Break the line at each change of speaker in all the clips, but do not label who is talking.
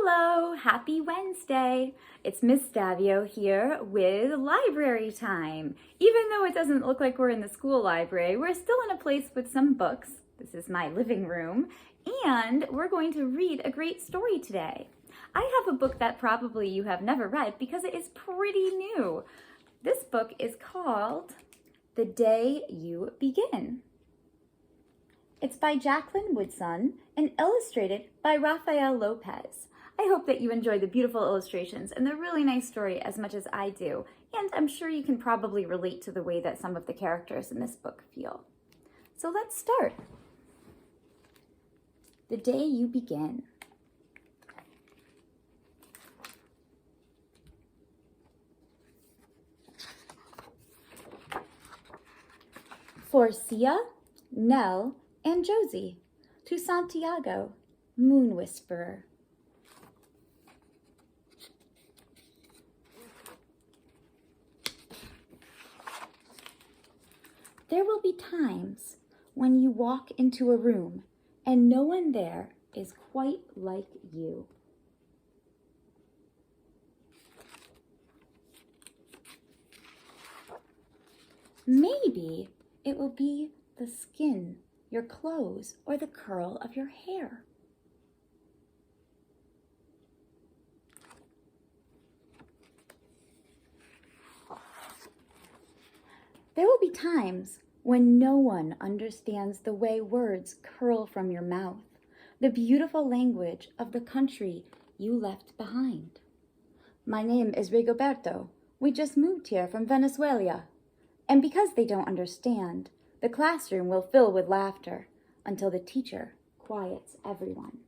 Hello, happy Wednesday. It's Miss Stavio here with library time. Even though it doesn't look like we're in the school library, we're still in a place with some books. This is my living room, and we're going to read a great story today. I have a book that probably you have never read because it is pretty new. This book is called The Day You Begin. It's by Jacqueline Woodson and illustrated by Rafael Lopez. I hope that you enjoy the beautiful illustrations and the really nice story as much as I do, and I'm sure you can probably relate to the way that some of the characters in this book feel. So let's start. The Day You Begin. For Sia, Nell, and Josie, to Santiago, Moon Whisperer. There will be times when you walk into a room and no one there is quite like you. Maybe it will be the skin, your clothes, or the curl of your hair. There will be times when no one understands the way words curl from your mouth, the beautiful language of the country you left behind. My name is Rigoberto. We just moved here from Venezuela. And because they don't understand, the classroom will fill with laughter until the teacher quiets everyone.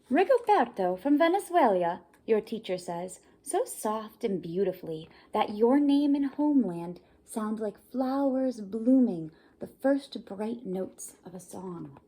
Rigoberto from Venezuela, your teacher says, so soft and beautifully that your name and homeland sound like flowers blooming, the first bright notes of a song.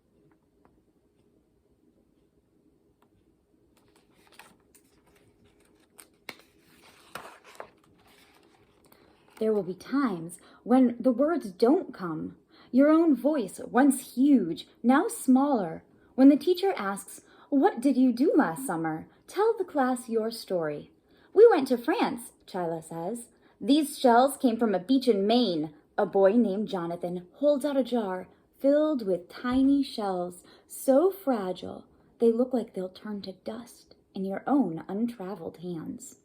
There will be times when the words don't come. Your own voice, once huge, now smaller. When the teacher asks, "What did you do last summer? Tell the class your story." "We went to France," Chila says. "These shells came from a beach in Maine." A boy named Jonathan holds out a jar filled with tiny shells, so fragile they look like they'll turn to dust in your own untraveled hands.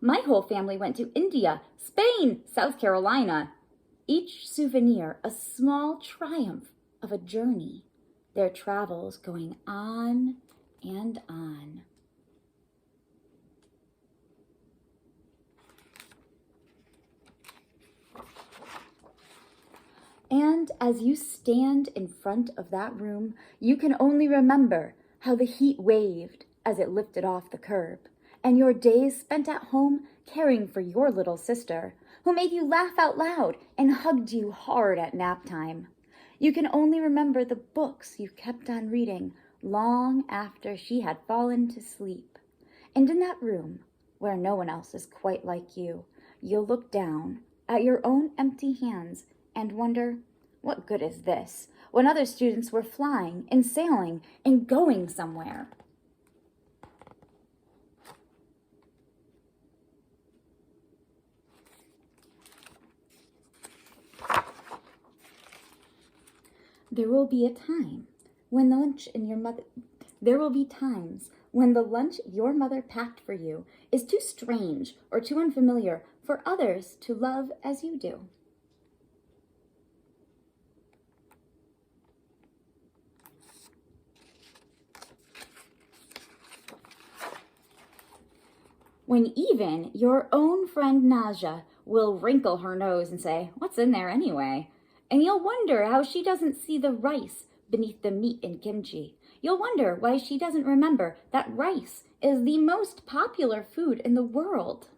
"My whole family went to India, Spain, South Carolina." Each souvenir a small triumph of a journey, their travels going on and on. And as you stand in front of that room, you can only remember how the heat waved as it lifted off the curb, and your days spent at home caring for your little sister, who made you laugh out loud and hugged you hard at nap time. You can only remember the books you kept on reading long after she had fallen to sleep. And in that room, where no one else is quite like you, you'll look down at your own empty hands and wonder, what good is this, when other students were flying and sailing and going somewhere? There will be times when the lunch your mother packed for you is too strange or too unfamiliar for others to love as you do. When even your own friend Naja will wrinkle her nose and say, "What's in there anyway?" And you'll wonder how she doesn't see the rice beneath the meat in kimchi. You'll wonder why she doesn't remember that rice is the most popular food in the world.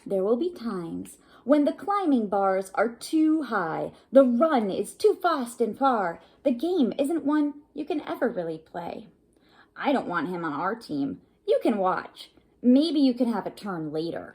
There will be times when the climbing bars are too high, the run is too fast and far, the game isn't one you can ever really play. I don't want him on our team. You can watch. Maybe you can have a turn later.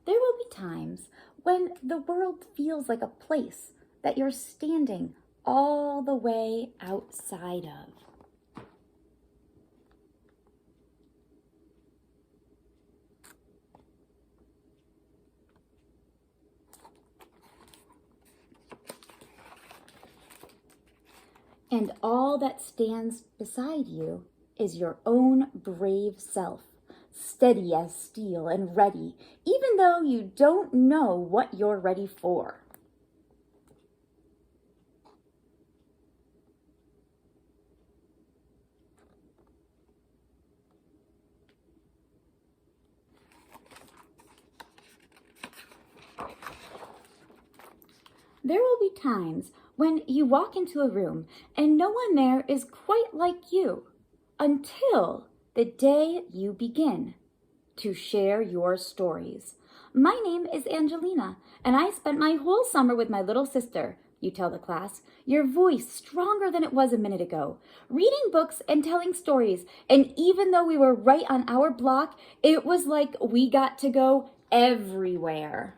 There will be times when the world feels like a place that you're standing all the way outside of. And all that stands beside you is your own brave self, steady as steel and ready, even though you don't know what you're ready for. There will be times when you walk into a room and no one there is quite like you until the day you begin to share your stories. My name is Angelina, and I spent my whole summer with my little sister, you tell the class, your voice stronger than it was a minute ago, reading books and telling stories. And even though we were right on our block, it was like we got to go everywhere.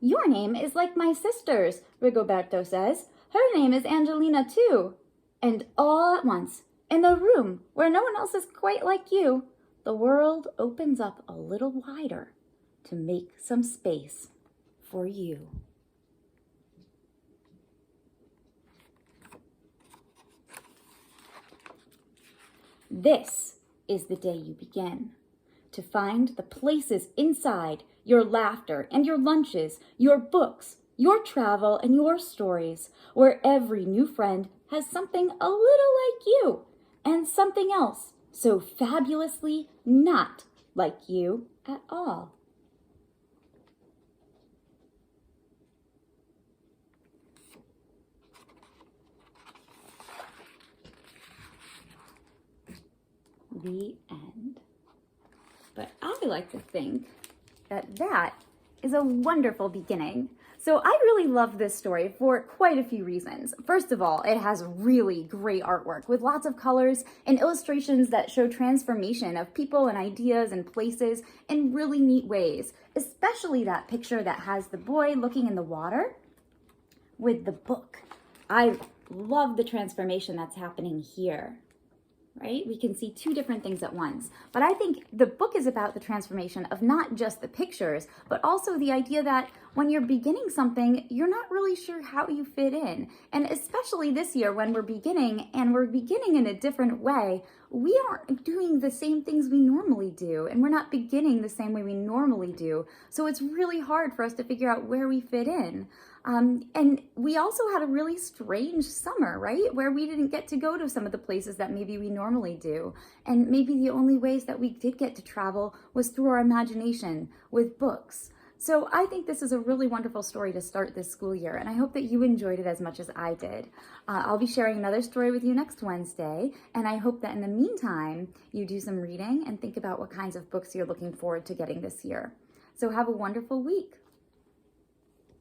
Your name is like my sister's, Rigoberto says. Her name is Angelina too. And all at once, in the room where no one else is quite like you, the world opens up a little wider to make some space for you. This is the day you begin to find the places inside your laughter and your lunches, your books, your travel and your stories, where every new friend has something a little like you and something else so fabulously not like you at all. The end. But I like to think that is a wonderful beginning. So I really love this story for quite a few reasons. First of all, it has really great artwork with lots of colors and illustrations that show transformation of people and ideas and places in really neat ways, especially that picture that has the boy looking in the water with the book. I love the transformation that's happening here. Right? We can see two different things at once. But I think the book is about the transformation of not just the pictures, but also the idea that when you're beginning something, you're not really sure how you fit in. And especially this year when we're beginning in a different way, we aren't doing the same things we normally do, and we're not beginning the same way we normally do. So it's really hard for us to figure out where we fit in. And we also had a really strange summer, right? Where we didn't get to go to some of the places that maybe we normally do. And maybe the only ways that we did get to travel was through our imagination with books. So I think this is a really wonderful story to start this school year, and I hope that you enjoyed it as much as I did. I'll be sharing another story with you next Wednesday, and I hope that in the meantime, you do some reading and think about what kinds of books you're looking forward to getting this year. So have a wonderful week.